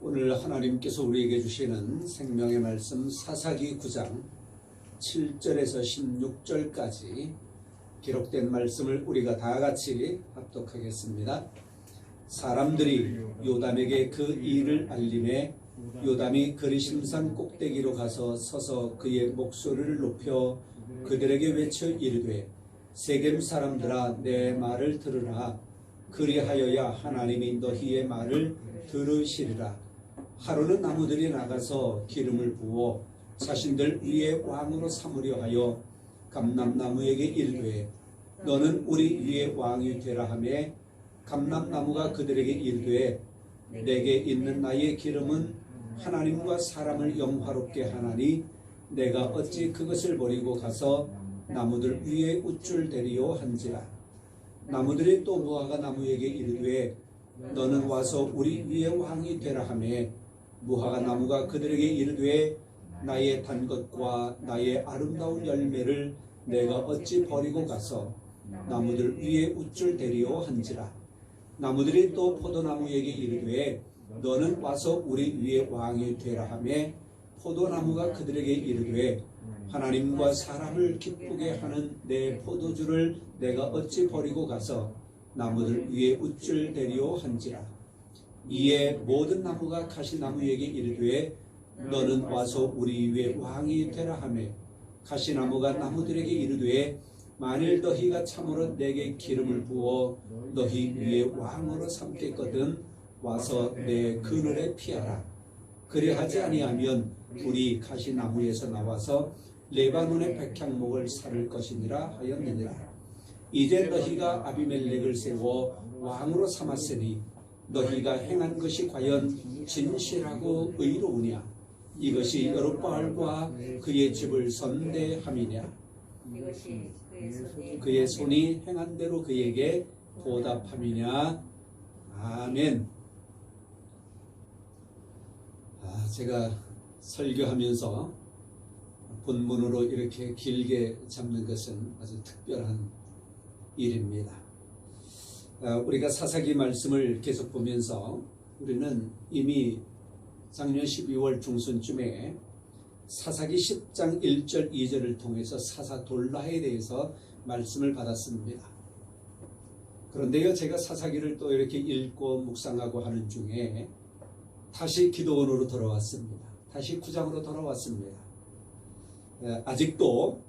오늘 하나님께서 우리에게 주시는 생명의 말씀 사사기 9장 7절에서 16절까지 기록된 말씀을 우리가 다 같이 합독하겠습니다. 사람들이 요담에게 그 일을 알림해 요담이 그리심산 꼭대기로 가서 서서 그의 목소리를 높여 그들에게 외쳐 이르되 세겜 사람들아 내 말을 들으라. 그리하여야 하나님이 너희의 말을 들으시리라. 하루는 나무들이 나가서 기름을 부어 자신들 위에 왕으로 삼으려 하여 감람나무에게 이르되 너는 우리 위에 왕이 되라 하매 감람나무가 그들에게 이르되 내게 있는 나의 기름은 하나님과 사람을 영화롭게 하나니 내가 어찌 그것을 버리고 가서 나무들 위에 우쭐대리요 한지라. 나무들이 또 무화과 나무에게 이르되 너는 와서 우리 위에 왕이 되라 하매 무화과 나무가 그들에게 이르되 나의 단 것과 나의 아름다운 열매를 내가 어찌 버리고 가서 나무들 위에 우쭐대리요 한지라. 나무들이 또 포도나무에게 이르되 너는 와서 우리 위에 왕이 되라 하매 포도나무가 그들에게 이르되 하나님과 사람을 기쁘게 하는 내 포도주를 내가 어찌 버리고 가서 나무들 위에 우쭐대리요 한지라. 이에 모든 나무가 가시나무에게 이르되 너는 와서 우리 위에 왕이 되라 하매 가시나무가 나무들에게 이르되 만일 너희가 참으로 내게 기름을 부어 너희 위에 왕으로 삼겠거든 와서 내 그늘에 피하라. 그리하지 아니하면 불이 가시나무에서 나와서 레바논의 백향목을 살을 것이니라 하였느니라. 이제 너희가 아비멜렉을 세워 왕으로 삼았으니 너희가 행한 것이 과연 진실하고 의로우냐? 이것이 여룻바알과 그의 집을 선대함이냐? 그의 손이 행한 대로 그에게 보답함이냐? 아멘. 제가 설교하면서 본문으로 이렇게 길게 잡는 것은 아주 특별한 일입니다. 우리가 사사기 말씀을 계속 보면서 우리는 이미 작년 12월 중순쯤에 사사기 10장 1절 2절을 통해서 사사돌라에 대해서 말씀을 받았습니다. 그런데요, 제가 사사기를 또 이렇게 읽고 묵상하고 하는 중에 다시 기도원으로 돌아왔습니다. 다시 9장으로 돌아왔습니다. 아직도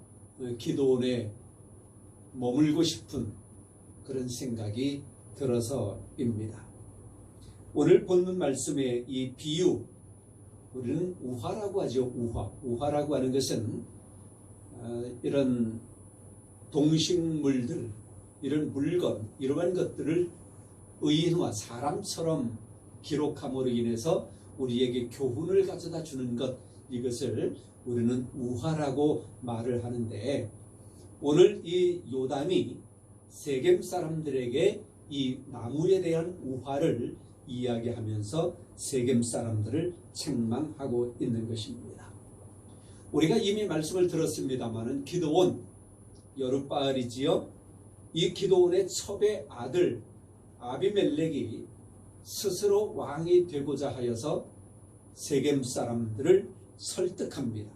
기도원에 머물고 싶은 그런 생각이 들어서입니다. 오늘 본문 말씀의 이 비유, 우리는 우화라고 하죠. 우화라고 하는 것은 이런 동식물들, 이런 물건, 이러한 것들을 의인화, 사람처럼 기록함으로 인해서 우리에게 교훈을 가져다 주는 것, 이것을 우리는 우화라고 말을 하는데, 오늘 이 요담이 세겜 사람들에게 이 나무에 대한 우화를 이야기하면서 세겜 사람들을 책망하고 있는 것입니다. 우리가 이미 말씀을 들었습니다마는 기드온, 여룻바알이지요. 이 기드온의 첩의 아들 아비멜렉이 스스로 왕이 되고자 하여서 세겜 사람들을 설득합니다.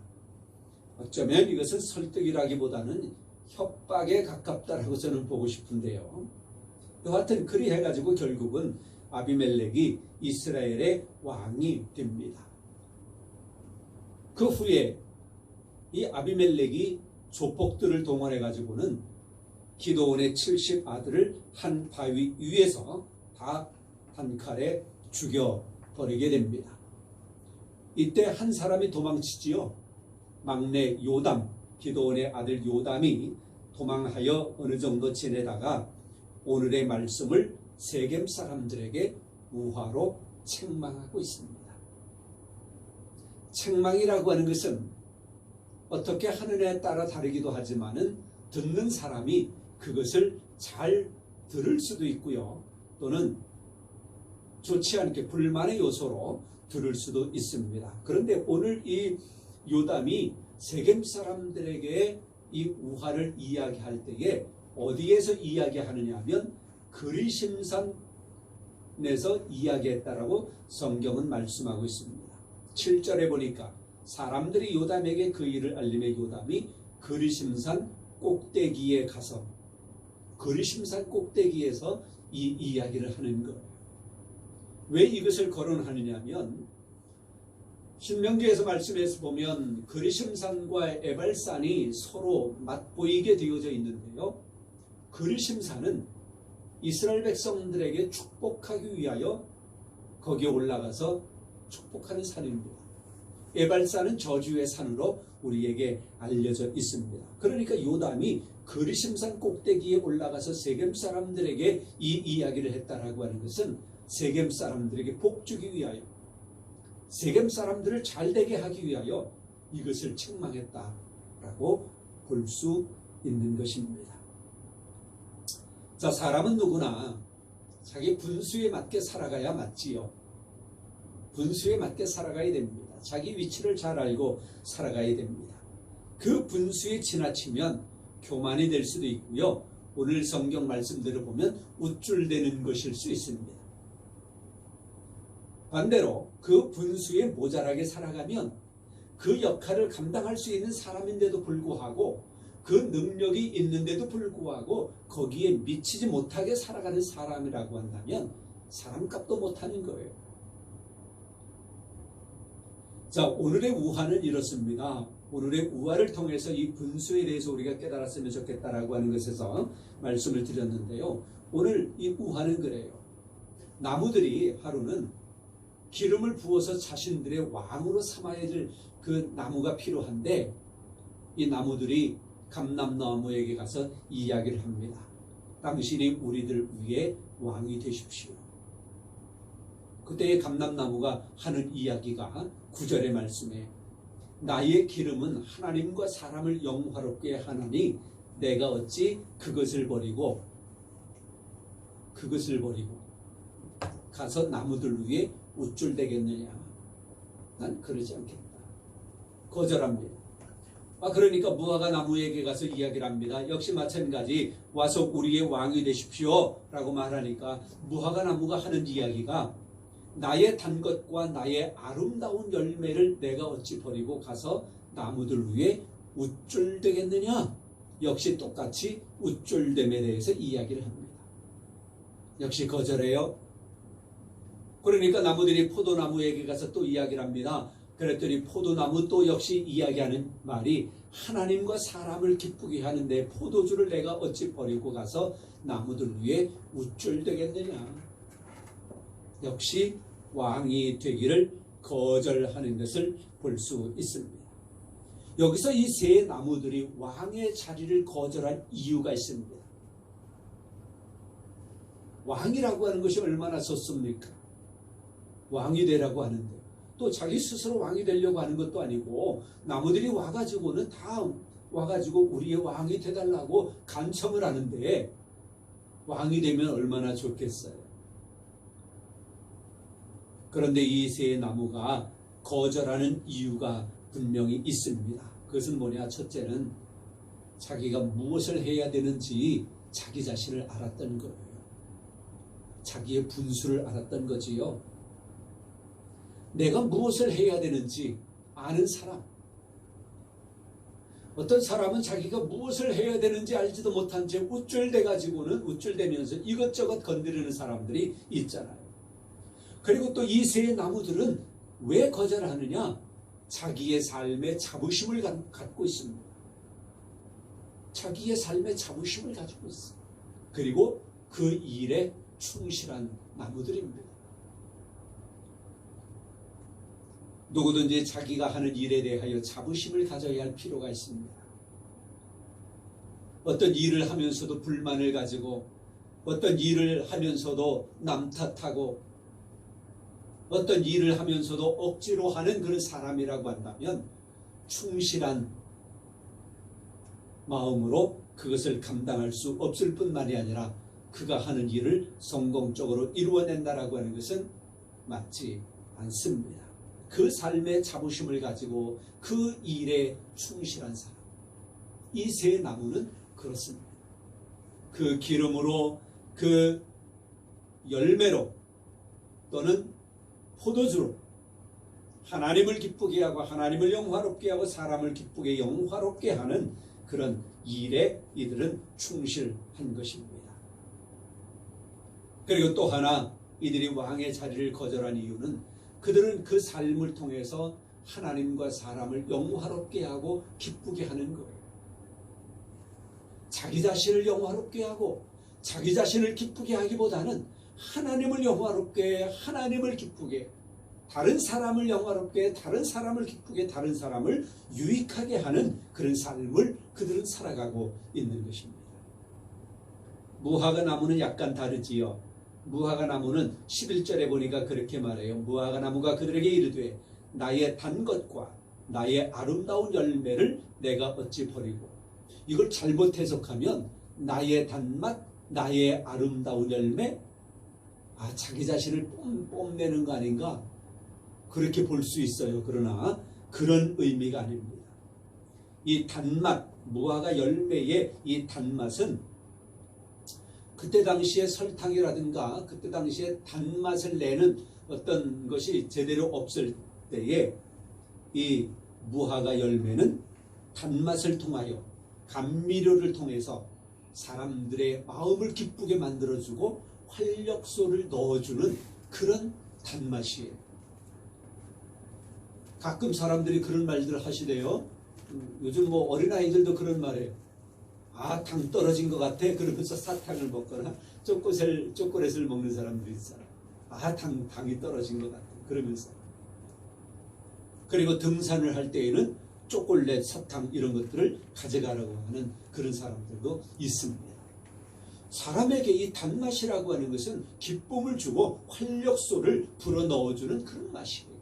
어쩌면 이것은 설득이라기보다는 협박에 가깝다라고 저는 보고 싶은데요. 여하튼 그리 해가지고 결국은 아비멜렉이 이스라엘의 왕이 됩니다. 그 후에 이 아비멜렉이 조폭들을 동원해가지고는 기드온의 70 아들을 한 바위 위에서 다 한 칼에 죽여버리게 됩니다. 이때 한 사람이 도망치지요. 막내 요담, 기드온의 아들 요담이 도망하여 어느 정도 지내다가 오늘의 말씀을 세겜 사람들에게 우화로 책망하고 있습니다. 책망이라고 하는 것은 어떻게 하느냐에 따라 다르기도 하지만은 듣는 사람이 그것을 잘 들을 수도 있고요. 또는 좋지 않게 불만의 요소로 들을 수도 있습니다. 그런데 오늘 이 요담이 세겜 사람들에게 이 우화를 이야기할 때에 어디에서 이야기하느냐 하면 그리심산 내서 이야기했다라고 성경은 말씀하고 있습니다. 7절에 보니까 사람들이 요담에게 그 일을 알림해 요담이 그리심산 꼭대기에 가서 그리심산 꼭대기에서 이 이야기를 하는 거예요. 왜 이것을 거론하느냐면 신명기에서 말씀해서 보면 그리심산과 에발산이 서로 맞보이게 되어져 있는데요. 그리심산은 이스라엘 백성들에게 축복하기 위하여 거기에 올라가서 축복하는 산입니다. 에발산은 저주의 산으로 우리에게 알려져 있습니다. 그러니까 요담이 그리심산 꼭대기에 올라가서 세겜 사람들에게 이 이야기를 했다라고 하는 것은 세겜 사람들에게 복주기 위하여 세겜 사람들을 잘되게 하기 위하여 이것을 책망했다라고 볼 수 있는 것입니다. 자, 사람은 누구나 자기 분수에 맞게 살아가야 맞지요. 분수에 맞게 살아가야 됩니다. 자기 위치를 잘 알고 살아가야 됩니다. 그 분수에 지나치면 교만이 될 수도 있고요. 오늘 성경 말씀대로 보면 우쭐대는 것일 수 있습니다. 반대로 그 분수에 모자라게 살아가면 그 역할을 감당할 수 있는 사람인데도 불구하고 그 능력이 있는데도 불구하고 거기에 미치지 못하게 살아가는 사람이라고 한다면 사람값도 못하는 거예요. 자, 오늘의 우화는 이렇습니다. 오늘의 우화를 통해서 이 분수에 대해서 우리가 깨달았으면 좋겠다라고 하는 것에서 말씀을 드렸는데요. 오늘 이 우화는 그래요. 나무들이 하루는 기름을 부어서 자신들의 왕으로 삼아야 될 그 나무가 필요한데 이 나무들이 감람나무에게 가서 이야기를 합니다. 당신이 우리들 위에 왕이 되십시오. 그때의 감람나무가 하는 이야기가 9절의 말씀에 나의 기름은 하나님과 사람을 영화롭게 하나니 내가 어찌 그것을 버리고 가서 나무들 위에 우쭐대겠느냐. 난 그러지 않겠다. 거절합니다. 그러니까 무화과 나무에게 가서 이야기를 합니다. 역시 마찬가지 와서 우리의 왕이 되십시오 라고 말하니까 무화과 나무가 하는 이야기가 나의 단 것과 나의 아름다운 열매를 내가 어찌 버리고 가서 나무들 위에 우쭐대겠느냐. 역시 똑같이 우쭐됨에 대해서 이야기를 합니다. 역시 거절해요. 그러니까 나무들이 포도나무에게 가서 또 이야기를 합니다. 그랬더니 포도나무 또 역시 이야기하는 말이 하나님과 사람을 기쁘게 하는데 포도주를 내가 어찌 버리고 가서 나무들 위에 우쭐대겠느냐. 역시 왕이 되기를 거절하는 것을 볼 수 있습니다. 여기서 이 세 나무들이 왕의 자리를 거절한 이유가 있습니다. 왕이라고 하는 것이 얼마나 좋습니까? 왕이 되라고 하는데 또 자기 스스로 왕이 되려고 하는 것도 아니고 나무들이 와가지고는 다 와가지고 우리의 왕이 되달라고 간청을 하는데 왕이 되면 얼마나 좋겠어요. 그런데 이 세 나무가 거절하는 이유가 분명히 있습니다. 그것은 뭐냐? 첫째는 자기가 무엇을 해야 되는지 자기 자신을 알았던 거예요. 자기의 분수를 알았던 거지요. 내가 무엇을 해야 되는지 아는 사람. 어떤 사람은 자기가 무엇을 해야 되는지 알지도 못한 채 우쭐대면서 이것저것 건드리는 사람들이 있잖아요. 그리고 또 이 세 나무들은 왜 거절하느냐? 자기의 삶에 자부심을 갖고 있습니다. 자기의 삶에 자부심을 가지고 있어요. 그리고 그 일에 충실한 나무들입니다. 누구든지 자기가 하는 일에 대하여 자부심을 가져야 할 필요가 있습니다. 어떤 일을 하면서도 불만을 가지고 어떤 일을 하면서도 남 탓하고 어떤 일을 하면서도 억지로 하는 그런 사람이라고 한다면 충실한 마음으로 그것을 감당할 수 없을 뿐만이 아니라 그가 하는 일을 성공적으로 이루어낸다라고 하는 것은 맞지 않습니다. 그 삶의 자부심을 가지고 그 일에 충실한 사람. 이 세 나무는 그렇습니다. 그 기름으로 그 열매로 또는 포도주로 하나님을 기쁘게 하고 하나님을 영화롭게 하고 사람을 기쁘게 영화롭게 하는 그런 일에 이들은 충실한 것입니다. 그리고 또 하나 이들이 왕의 자리를 거절한 이유는 그들은 그 삶을 통해서 하나님과 사람을 영화롭게 하고 기쁘게 하는 거예요. 자기 자신을 영화롭게 하고 자기 자신을 기쁘게 하기보다는 하나님을 영화롭게, 하나님을 기쁘게, 다른 사람을 영화롭게, 다른 사람을 기쁘게, 다른 사람을 유익하게 하는 그런 삶을 그들은 살아가고 있는 것입니다. 무화과 나무는 약간 다르지요. 무화과 나무는 11절에 보니까 그렇게 말해요. 무화과 나무가 그들에게 이르되 나의 단 것과 나의 아름다운 열매를 내가 어찌 버리고, 이걸 잘못 해석하면 나의 단맛, 나의 아름다운 열매, 자기 자신을 뽐내는 거 아닌가, 그렇게 볼 수 있어요. 그러나 그런 의미가 아닙니다. 이 단맛, 무화과 열매의 이 단맛은 그때 당시에 설탕이라든가 그때 당시에 단맛을 내는 어떤 것이 제대로 없을 때에 이 무화과 열매는 단맛을 통하여, 감미료를 통해서 사람들의 마음을 기쁘게 만들어주고 활력소를 넣어주는 그런 단맛이에요. 가끔 사람들이 그런 말들을 하시대요. 요즘 뭐 어린아이들도 그런 말해요. 당 떨어진 것 같아. 그러면서 사탕을 먹거나 초콜릿을 먹는 사람들이 있어요. 당이 떨어진 것 같아. 그러면서. 그리고 등산을 할 때에는 초콜릿, 사탕 이런 것들을 가져가라고 하는 그런 사람들도 있습니다. 사람에게 이 단맛이라고 하는 것은 기쁨을 주고 활력소를 불어넣어주는 그런 맛이에요.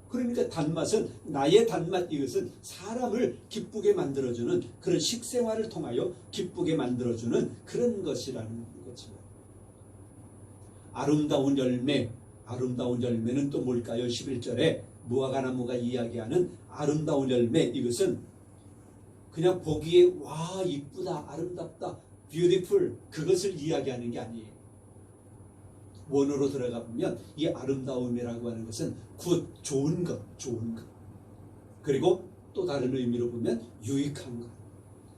그러니까 단맛은, 나의 단맛, 이것은 사람을 기쁘게 만들어주는 그런 식생활을 통하여 기쁘게 만들어주는 그런 것이라는 거죠. 아름다운 열매, 아름다운 열매는 또 뭘까요? 11절에 무화과 나무가 이야기하는 아름다운 열매, 이것은 그냥 보기에 와 이쁘다, 아름답다, beautiful, 그것을 이야기하는 게 아니에요. 원어로 들어가 보면 이 아름다움이라고 하는 것은 굿, 좋은 것, 좋은 것. 그리고 또 다른 의미로 보면 유익한 것.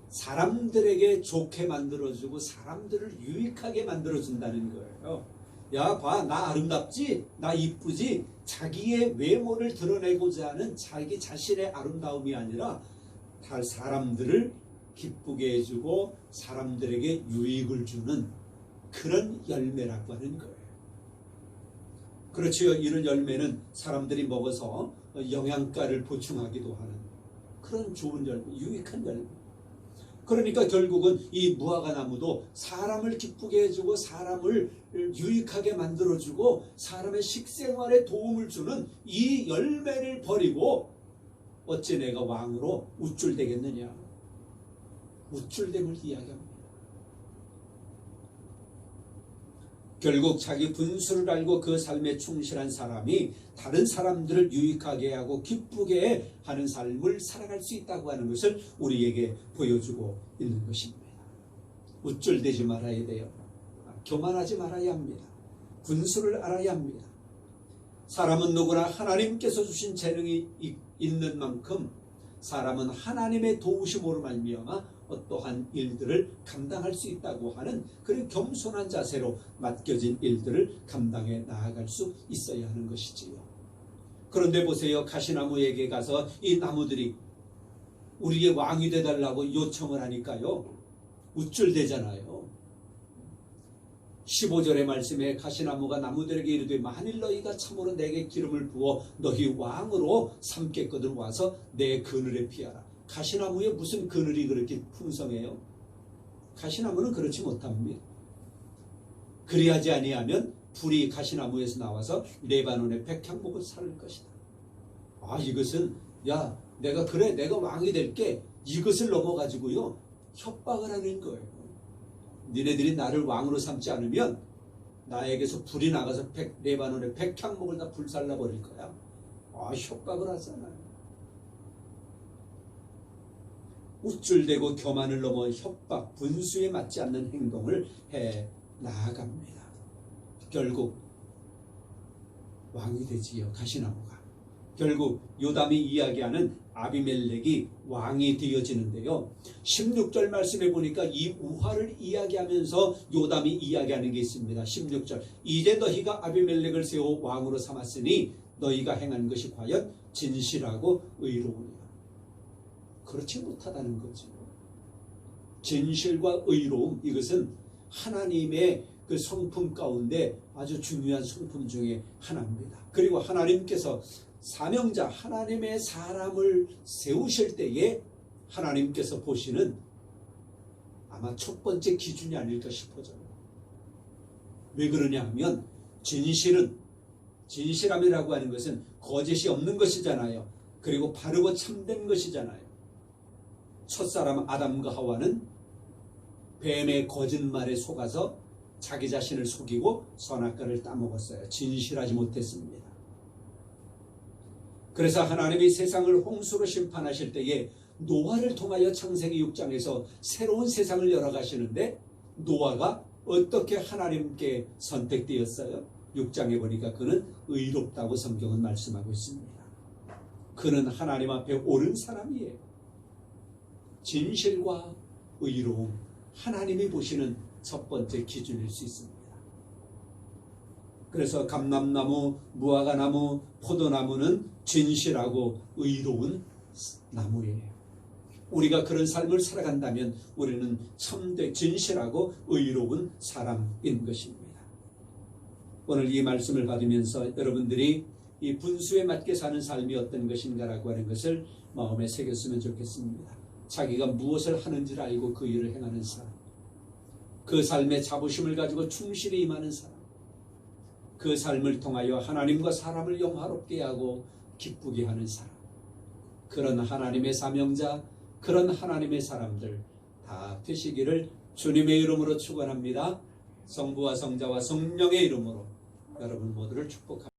사람들에게 좋게 만들어주고 사람들을 유익하게 만들어준다는 거예요. 야, 봐, 나 아름답지? 나 이쁘지? 자기의 외모를 드러내고자 하는 자기 자신의 아름다움이 아니라 사람들을 기쁘게 해주고 사람들에게 유익을 주는 그런 열매라고 하는 거예요. 그렇지요. 이런 열매는 사람들이 먹어서 영양가를 보충하기도 하는 그런 좋은 열매, 유익한 열매. 그러니까 결국은 이 무화과 나무도 사람을 기쁘게 해주고 사람을 유익하게 만들어주고 사람의 식생활에 도움을 주는 이 열매를 버리고 어찌 내가 왕으로 우쭐대겠느냐. 우쭐됨을 이야기합니다. 결국 자기 분수를 알고 그 삶에 충실한 사람이 다른 사람들을 유익하게 하고 기쁘게 하는 삶을 살아갈 수 있다고 하는 것을 우리에게 보여주고 있는 것입니다. 우쭐대지 말아야 돼요. 교만하지 말아야 합니다. 분수를 알아야 합니다. 사람은 누구나 하나님께서 주신 재능이 있는 만큼 사람은 하나님의 도우심으로 말미암아 어떠한 일들을 감당할 수 있다고 하는 그런 겸손한 자세로 맡겨진 일들을 감당해 나아갈 수 있어야 하는 것이지요. 그런데 보세요. 가시나무에게 가서 이 나무들이 우리의 왕이 되달라고 요청을 하니까요, 우쭐대잖아요. 15절의 말씀에 가시나무가 나무들에게 이르되 만일 너희가 참으로 내게 기름을 부어 너희 왕으로 삼겠거든 와서 내 그늘에 피하라. 가시나무에 무슨 그늘이 그렇게 풍성해요? 가시나무는 그렇지 못합니다. 그리하지 아니하면 불이 가시나무에서 나와서 레바논의 백향목을 살을 것이다. 이것은 내가 왕이 될게, 이것을 넘어가지고요 협박을 하는 거예요. 니네들이 나를 왕으로 삼지 않으면 나에게서 불이 나가서 레바논의 백향목을 다 불살라 버릴 거야. 협박을 하잖아요. 우쭐대고 교만을 넘어 협박, 분수에 맞지 않는 행동을 해 나아갑니다. 결국 왕이 되지요. 가시나무가. 결국 요담이 이야기하는 아비멜렉이 왕이 되어지는데요. 16절 말씀에 보니까 이 우화를 이야기하면서 요담이 이야기하는 게 있습니다. 16절. 이제 너희가 아비멜렉을 세워 왕으로 삼았으니 너희가 행한 것이 과연 진실하고 의로우니라. 그렇지 못하다는 거죠. 진실과 의로움, 이것은 하나님의 그 성품 가운데 아주 중요한 성품 중에 하나입니다. 그리고 하나님께서 사명자, 하나님의 사람을 세우실 때에 하나님께서 보시는 아마 첫 번째 기준이 아닐까 싶어져요. 왜 그러냐 하면 진실함이라고 하는 것은 거짓이 없는 것이잖아요. 그리고 바르고 참된 것이잖아요. 첫사람 아담과 하와는 뱀의 거짓말에 속아서 자기 자신을 속이고 선악과를 따먹었어요. 진실하지 못했습니다. 그래서 하나님이 세상을 홍수로 심판하실 때에 노아를 통하여 창세기 6장에서 새로운 세상을 열어가시는데 노아가 어떻게 하나님께 선택되었어요? 6장에 보니까 그는 의롭다고 성경은 말씀하고 있습니다. 그는 하나님 앞에 옳은 사람이에요. 진실과 의로움, 하나님이 보시는 첫 번째 기준일 수 있습니다. 그래서 감람나무, 무화과나무, 포도나무는 진실하고 의로운 나무예요. 우리가 그런 삶을 살아간다면 우리는 참되 진실하고 의로운 사람인 것입니다. 오늘 이 말씀을 받으면서 여러분들이 이 분수에 맞게 사는 삶이 어떤 것인가라고 하는 것을 마음에 새겼으면 좋겠습니다. 자기가 무엇을 하는지를 알고 그 일을 행하는 사람, 그 삶의 자부심을 가지고 충실히 임하는 사람, 그 삶을 통하여 하나님과 사람을 영화롭게 하고 기쁘게 하는 사람, 그런 하나님의 사명자, 그런 하나님의 사람들 다 되시기를 주님의 이름으로 축원합니다. 성부와 성자와 성령의 이름으로 여러분 모두를 축복합니다.